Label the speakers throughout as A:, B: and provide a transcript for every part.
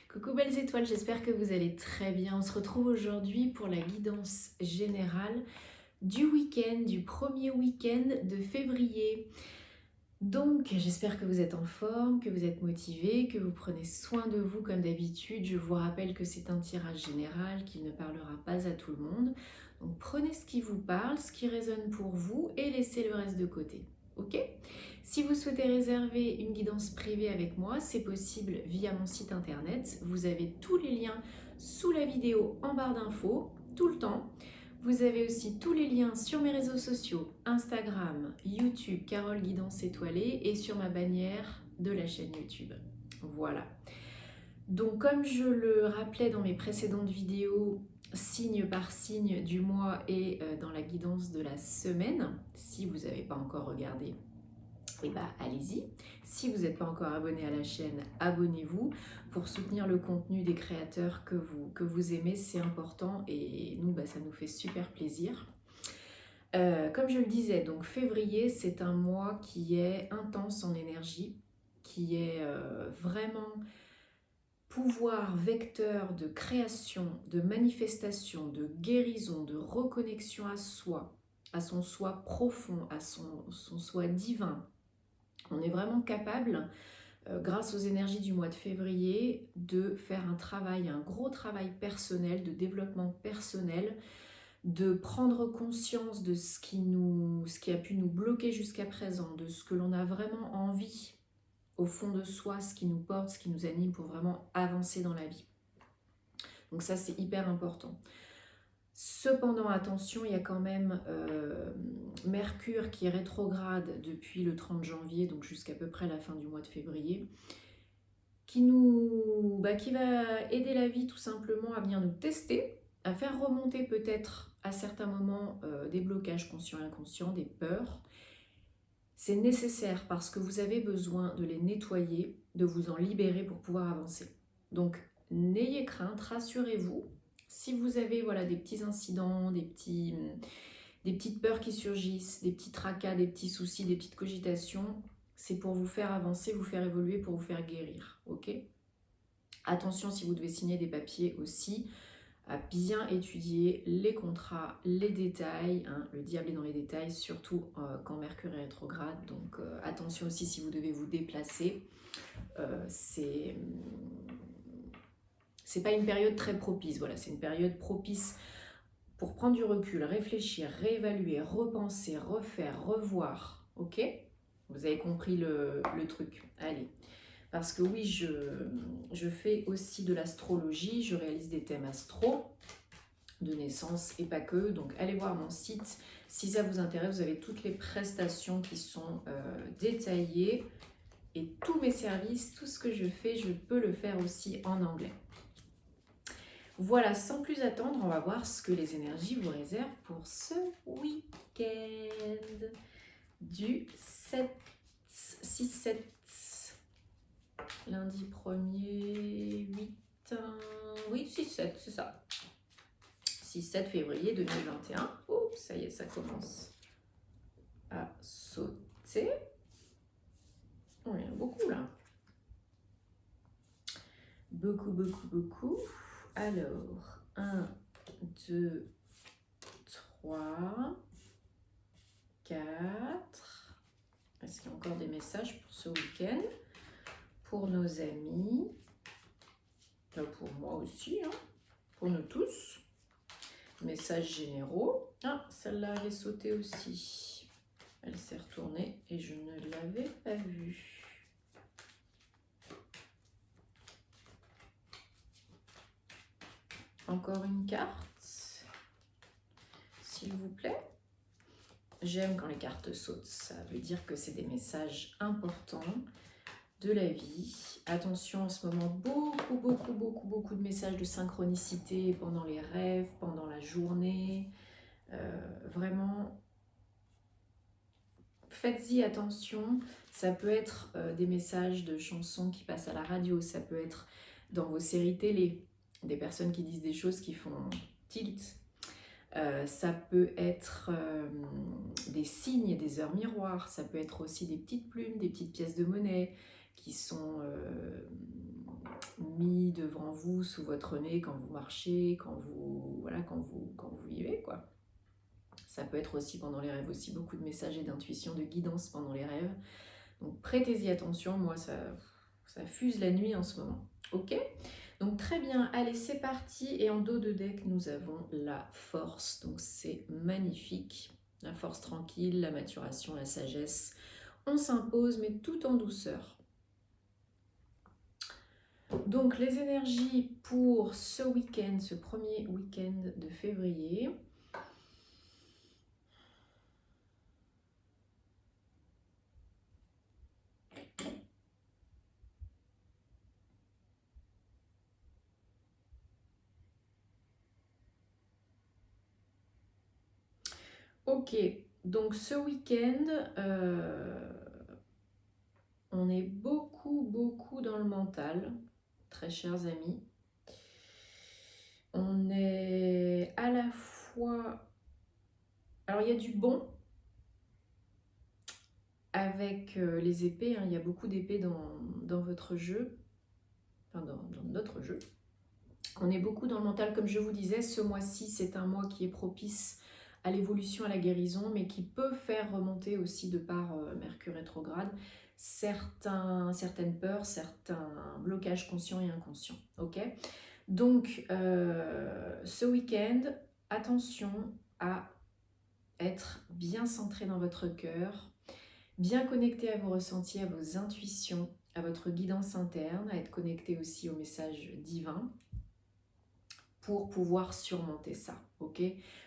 A: Coucou belles étoiles, j'espère que vous allez très bien. On se retrouve aujourd'hui pour la guidance générale du week-end, du premier week-end de février. Donc j'espère que vous êtes en forme, que vous êtes motivés, que vous prenez soin de vous comme d'habitude. Je vous rappelle que c'est un tirage général qui ne parlera pas à tout le monde. Donc prenez ce qui vous parle, ce qui résonne pour vous et laissez le reste de côté. Ok ? Si vous souhaitez réserver une guidance privée avec moi, c'est possible via mon site internet. Vous avez tous les liens sous la vidéo en barre d'infos, tout le temps. Vous avez aussi tous les liens sur mes réseaux sociaux, Instagram, YouTube, Carole Guidance Étoilée et sur ma bannière de la chaîne YouTube. Voilà. Donc comme je le rappelais dans mes précédentes vidéos, signe par signe du mois et dans la guidance de la semaine, si vous n'avez pas encore regardé, et bah allez-y. Si vous n'êtes pas encore abonné à la chaîne, abonnez-vous pour soutenir le contenu des créateurs que vous aimez, c'est important et nous, ça nous fait super plaisir. Comme je le disais, donc février, c'est un mois qui est intense en énergie, qui est vraiment pouvoir vecteur de création, de manifestation, de guérison, de reconnexion à soi, à son soi profond, à son soi divin. On est vraiment capable, grâce aux énergies du mois de février, de faire un travail, un gros travail personnel, de développement personnel, de prendre conscience de ce qui a pu nous bloquer jusqu'à présent, de ce que l'on a vraiment envie au fond de soi, ce qui nous porte, ce qui nous anime pour vraiment avancer dans la vie. Donc ça, c'est hyper important. Cependant, attention, il y a quand même Mercure qui est rétrograde depuis le 30 janvier, donc jusqu'à peu près la fin du mois de février, qui va aider la vie tout simplement à venir nous tester, à faire remonter peut-être à certains moments des blocages conscients et inconscients, des peurs. C'est nécessaire parce que vous avez besoin de les nettoyer, de vous en libérer pour pouvoir avancer. Donc, n'ayez crainte, rassurez-vous. Si vous avez des petits incidents, des petites peurs qui surgissent, des petits tracas, des petits soucis, des petites cogitations, c'est pour vous faire avancer, vous faire évoluer, pour vous faire guérir. Ok ? Attention, si vous devez signer des papiers aussi, à bien étudier les contrats, les détails. Le diable est dans les détails, surtout quand Mercure est rétrograde. Donc attention aussi si vous devez vous déplacer. C'est pas une période très propice. Voilà, c'est une période propice pour prendre du recul, réfléchir, réévaluer, repenser, refaire, revoir. Ok ? Vous avez compris le truc. Allez. Parce que oui, je fais aussi de l'astrologie, je réalise des thèmes astro de naissance et pas que. Donc allez voir mon site si ça vous intéresse. Vous avez toutes les prestations qui sont détaillées et tous mes services, tout ce que je fais, je peux le faire aussi en anglais. Voilà, sans plus attendre, on va voir ce que les énergies vous réservent pour ce week-end du 6-7. Lundi 1er, 8, oui, 6-7, c'est ça. 6-7 février 2021. Oups, ça y est, ça commence à sauter. Oh, il y en a beaucoup là. Beaucoup. Alors, 1, 2, 3, 4. Est-ce qu'il y a encore des messages pour ce week-end? Pour nos amis, pour moi aussi, pour nous tous. Messages généraux. Ah, celle-là avait sauté aussi. Elle s'est retournée et je ne l'avais pas vue. Encore une carte, s'il vous plaît. J'aime quand les cartes sautent, ça veut dire que c'est des messages importants de la vie. Attention, en ce moment, beaucoup de messages de synchronicité pendant les rêves, pendant la journée. Vraiment, faites-y attention. Ça peut être des messages de chansons qui passent à la radio, ça peut être dans vos séries télé, des personnes qui disent des choses qui font tilt. Ça peut être des signes, des heures miroirs, ça peut être aussi des petites plumes, des petites pièces de monnaie qui sont mis devant vous, sous votre nez, quand vous marchez, quand vous, voilà, quand vous vivez, quoi. Ça peut être aussi pendant les rêves, aussi beaucoup de messages et d'intuition, de guidance pendant les rêves. Donc prêtez-y attention, moi ça fuse la nuit en ce moment. Ok? Donc très bien, allez c'est parti. Et en dos de deck, nous avons la force. Donc c'est magnifique. La force tranquille, la maturation, la sagesse. On s'impose, mais tout en douceur. Donc les énergies pour ce week-end, ce premier week-end de février. Ok, donc ce week-end, on est beaucoup dans le mental, très chers amis. On est à la fois... Alors il y a du bon avec les épées, hein. Il y a beaucoup d'épées dans votre jeu, enfin dans notre jeu. On est beaucoup dans le mental, comme je vous disais, ce mois-ci c'est un mois qui est propice à l'évolution, à la guérison, mais qui peut faire remonter aussi de par Mercure rétrograde certaines peurs, certains blocages conscients et inconscients. Ok ? Donc, ce week-end, attention à être bien centré dans votre cœur, bien connecté à vos ressentis, à vos intuitions, à votre guidance interne, à être connecté aussi au message divin pour pouvoir surmonter ça, ok?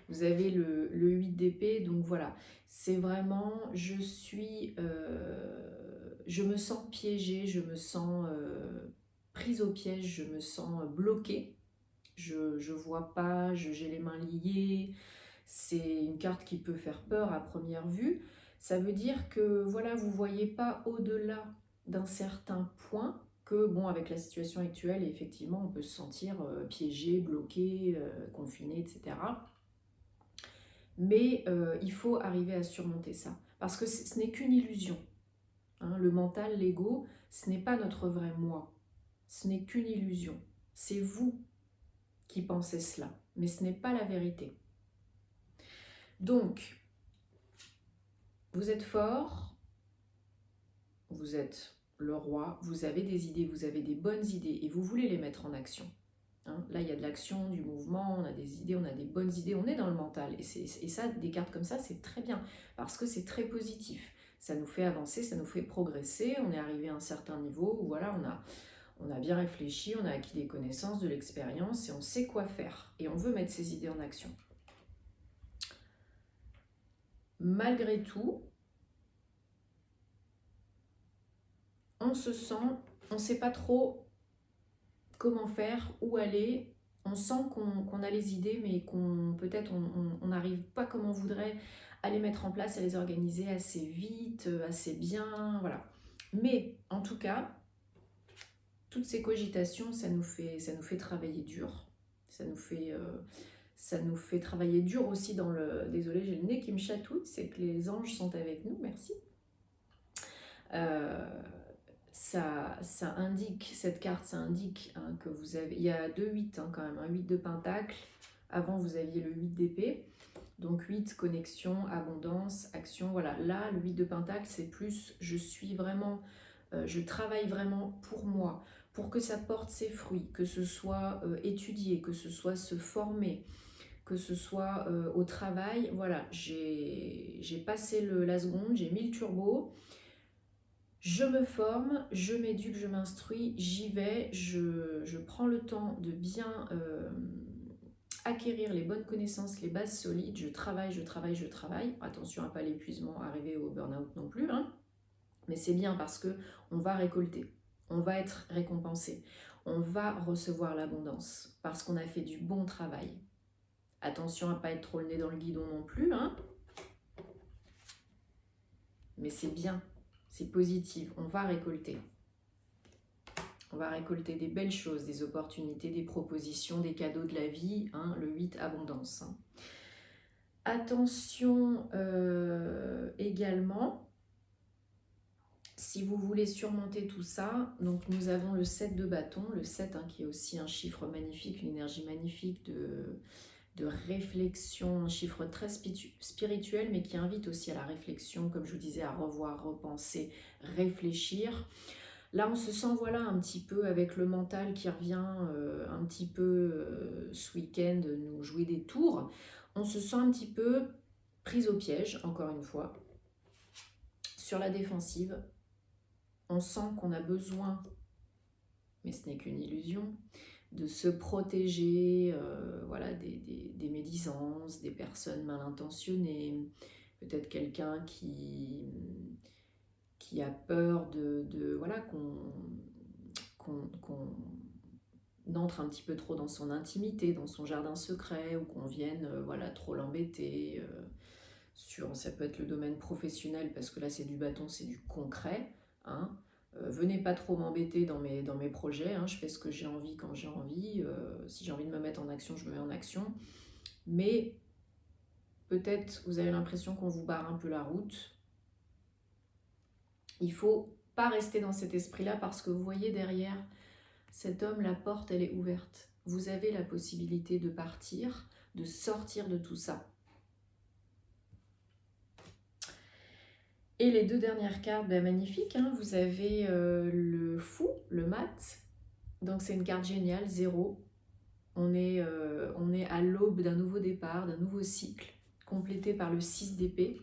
A: Vous avez le 8 d'épée, donc voilà, c'est vraiment, je me sens piégée, je me sens prise au piège, je me sens bloquée, je vois pas, j'ai les mains liées, c'est une carte qui peut faire peur à première vue. Ça veut dire que voilà, vous voyez pas au-delà d'un certain point, que bon, avec la situation actuelle, effectivement, on peut se sentir piégé, bloqué, confiné, etc. Mais il faut arriver à surmonter ça, parce que ce n'est qu'une illusion. Hein, le mental, l'ego, ce n'est pas notre vrai moi. Ce n'est qu'une illusion. C'est vous qui pensez cela, mais ce n'est pas la vérité. Donc, vous êtes fort, vous êtes le roi, vous avez des idées, vous avez des bonnes idées et vous voulez les mettre en action. Hein, là, il y a de l'action, du mouvement, on a des idées, on a des bonnes idées, on est dans le mental. Et ça, des cartes comme ça, c'est très bien parce que c'est très positif. Ça nous fait avancer, ça nous fait progresser, on est arrivé à un certain niveau où voilà, on a bien réfléchi, on a acquis des connaissances, de l'expérience et on sait quoi faire. Et on veut mettre ces idées en action. Malgré tout, on se sent, on ne sait pas trop comment faire, où aller. On sent qu'on a les idées, mais qu'on peut-être on n'arrive pas comme on voudrait à les mettre en place, à les organiser assez vite, assez bien, voilà. Mais en tout cas, toutes ces cogitations, ça nous fait travailler dur. Ça nous fait travailler dur aussi dans le... Désolée, j'ai le nez qui me chatouille, c'est que les anges sont avec nous, merci. Ça indique, cette carte, ça indique hein, que vous avez... Il y a 2 8 hein, quand même, un 8 de pentacle. Avant, vous aviez le 8 d'épée. Donc 8, connexion, abondance, action. Voilà, là, le 8 de pentacle, c'est plus, je suis vraiment... je travaille vraiment pour moi, pour que ça porte ses fruits, que ce soit étudier, que ce soit se former, que ce soit au travail. Voilà, j'ai passé la seconde, j'ai mis le turbo. Je me forme, je m'éduque, je m'instruis, j'y vais, je prends le temps de bien acquérir les bonnes connaissances, les bases solides, je travaille. Attention à pas l'épuisement, arriver au burn-out non plus, hein. Mais c'est bien parce que on va récolter, on va être récompensé, on va recevoir l'abondance parce qu'on a fait du bon travail. Attention à pas être trop le nez dans le guidon non plus, hein. Mais c'est bien. C'est positif, on va récolter. On va récolter des belles choses, des opportunités, des propositions, des cadeaux de la vie, hein, le 8, abondance. Hein. Attention également, Si vous voulez surmonter tout ça, donc nous avons le 7 de bâton, le 7 hein, qui est aussi un chiffre magnifique, une énergie magnifique de réflexion, un chiffre très spirituel, mais qui invite aussi à la réflexion, comme je vous disais, à revoir, repenser, réfléchir. Là, on se sent voilà un petit peu avec le mental qui revient un petit peu ce week-end nous jouer des tours. On se sent un petit peu prise au piège, encore une fois, sur la défensive. On sent qu'on a besoin, mais ce n'est qu'une illusion, de se protéger voilà, des médisances, des personnes mal intentionnées, peut-être quelqu'un qui a peur voilà, qu'on entre un petit peu trop dans son intimité, dans son jardin secret, ou qu'on vienne voilà, trop l'embêter. Ça peut être le domaine professionnel, parce que là c'est du bâton, c'est du concret. Hein. Venez pas trop m'embêter dans mes projets, hein. Je fais ce que j'ai envie quand j'ai envie. Si j'ai envie de me mettre en action, je me mets en action. Mais peut-être vous avez l'impression qu'on vous barre un peu la route. Il faut pas rester dans cet esprit-là, parce que vous voyez derrière cet homme, la porte elle est ouverte. Vous avez la possibilité de partir, de sortir de tout ça. Et les deux dernières cartes, magnifiques, hein. Vous avez le fou, le mat. Donc c'est une carte géniale, 0. On est à l'aube d'un nouveau départ, d'un nouveau cycle, complété par le 6 d'épée,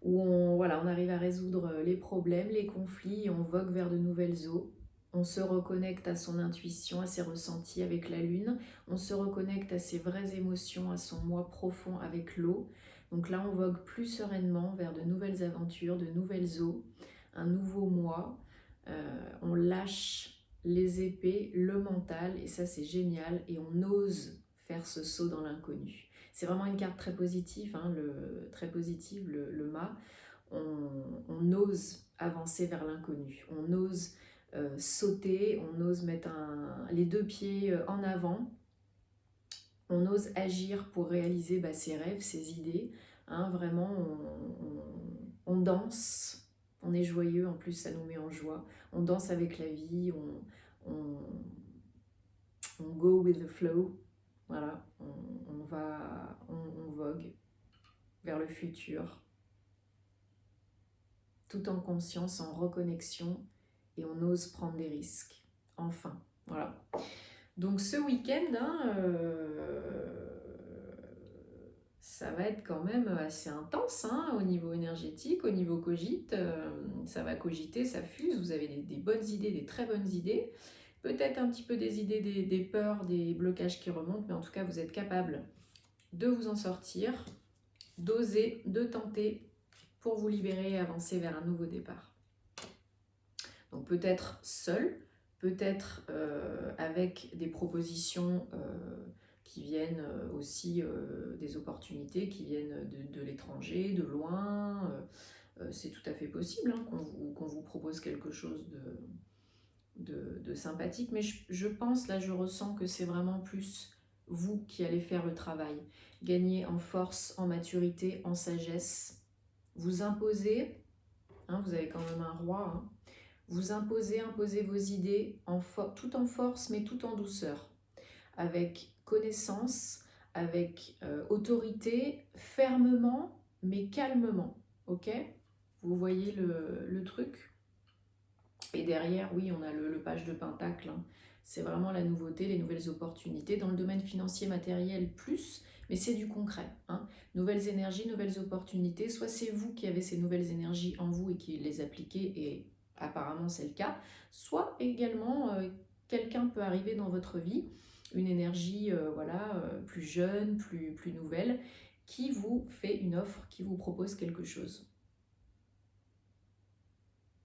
A: où on arrive à résoudre les problèmes, les conflits, et on vogue vers de nouvelles eaux. On se reconnecte à son intuition, à ses ressentis avec la lune. On se reconnecte à ses vraies émotions, à son moi profond avec l'eau. Donc là, on vogue plus sereinement vers de nouvelles aventures, de nouvelles eaux, un nouveau moi. On lâche les épées, le mental, et ça c'est génial, et on ose faire ce saut dans l'inconnu. C'est vraiment une carte très positive, hein, le mât. On ose avancer vers l'inconnu, on ose sauter, on ose mettre les deux pieds en avant, on ose agir pour réaliser ses rêves, ses idées. Hein, vraiment, on danse, on est joyeux, en plus ça nous met en joie. On danse avec la vie, on go with the flow. Voilà, on vogue vers le futur, tout en conscience, en reconnexion, et on ose prendre des risques. Enfin, voilà. Donc ce week-end, hein, ça va être quand même assez intense hein, au niveau énergétique, au niveau cogite. Ça va cogiter, ça fuse, vous avez des bonnes idées, des très bonnes idées. Peut-être un petit peu des idées, des peurs, des blocages qui remontent, mais en tout cas, vous êtes capable de vous en sortir, d'oser, de tenter pour vous libérer et avancer vers un nouveau départ. Donc peut-être seul, peut-être avec des propositions qui viennent aussi des opportunités qui viennent de l'étranger, de loin. C'est tout à fait possible hein, qu'on vous propose quelque chose de sympathique, mais je pense, là je ressens que c'est vraiment plus vous qui allez faire le travail, gagner en force, en maturité, en sagesse, vous imposer, hein, vous avez quand même un roi, hein, vous imposer vos idées tout en force mais tout en douceur, avec connaissance, avec autorité, fermement mais calmement, ok? Vous voyez le truc? Et derrière, oui, on a le page de Pentacle. Hein. C'est vraiment la nouveauté, les nouvelles opportunités. Dans le domaine financier, matériel, plus, mais c'est du concret. Hein. Nouvelles énergies, nouvelles opportunités. Soit c'est vous qui avez ces nouvelles énergies en vous et qui les appliquez, et apparemment c'est le cas. Soit également, quelqu'un peut arriver dans votre vie, une énergie plus jeune, plus nouvelle, qui vous fait une offre, qui vous propose quelque chose.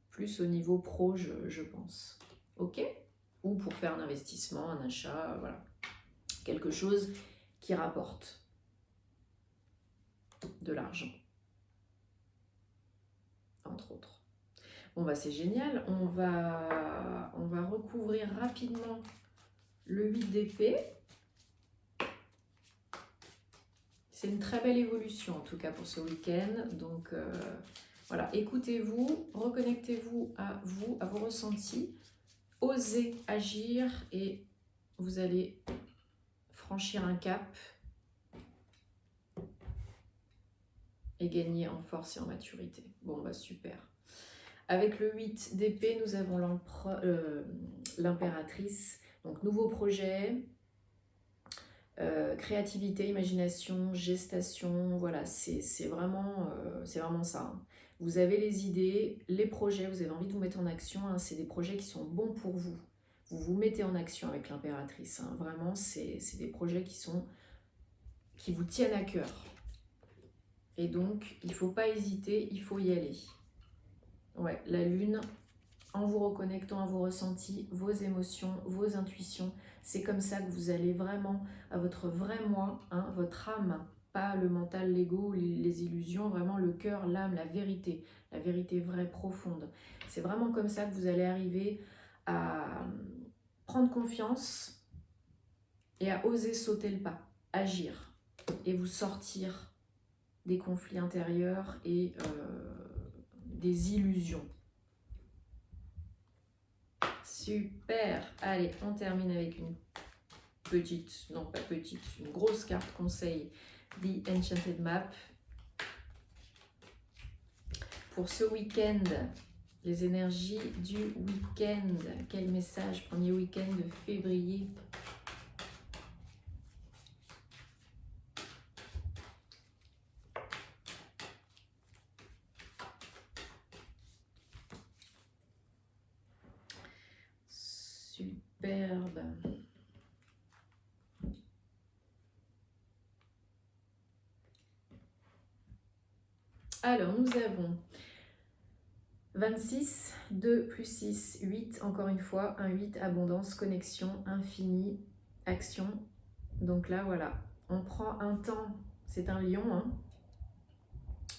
A: Plus au niveau pro, je pense. Ok? Ou pour faire un investissement, un achat, voilà. Quelque chose qui rapporte de l'argent. Entre autres. Bon, c'est génial. On va recouvrir rapidement le 8 d'épée. C'est une très belle évolution, en tout cas pour ce week-end. Donc, Voilà, écoutez-vous, reconnectez-vous, à vos ressentis, osez agir et vous allez franchir un cap et gagner en force et en maturité. Bon, bah super. Avec le 8 d'épée, nous avons l'impératrice. Donc, nouveau projet, créativité, imagination, gestation. Voilà, c'est vraiment ça. Hein. Vous avez les idées, les projets, vous avez envie de vous mettre en action. Hein, c'est des projets qui sont bons pour vous. Vous vous mettez en action avec l'impératrice. Hein. Vraiment, c'est des projets qui vous tiennent à cœur. Et donc, il ne faut pas hésiter, il faut y aller. Ouais, la lune, en vous reconnectant à vos ressentis, vos émotions, vos intuitions, c'est comme ça que vous allez vraiment à votre vrai moi, hein, votre âme, pas le mental, l'ego, les illusions, vraiment le cœur, l'âme, la vérité vraie, profonde. C'est vraiment comme ça que vous allez arriver à prendre confiance et à oser sauter le pas, agir et vous sortir des conflits intérieurs et des illusions. Super. Allez, on termine avec une petite, non pas petite, une grosse carte conseil, The Enchanted Map. Pour ce week-end, les énergies du week-end. Quel message, premier week-end de février. Superbe. Alors, nous avons 26, 2 plus 6, 8, encore une fois, un 8, abondance, connexion, infini, action. Donc là, voilà, on prend un temps, c'est un lion, hein.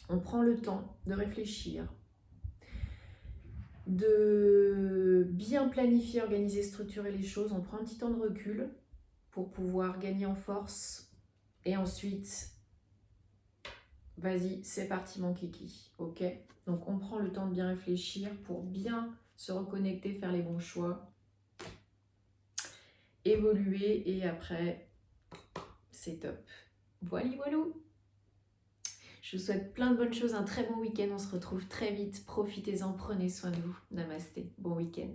A: On prend le temps de réfléchir, de bien planifier, organiser, structurer les choses. On prend un petit temps de recul pour pouvoir gagner en force. Et ensuite, vas-y, c'est parti mon kiki, ok? Donc on prend le temps de bien réfléchir pour bien se reconnecter, faire les bons choix, évoluer et après, c'est top. Voilà, voilà. Je vous souhaite plein de bonnes choses, un très bon week-end. On se retrouve très vite. Profitez-en, prenez soin de vous. Namasté. Bon week-end.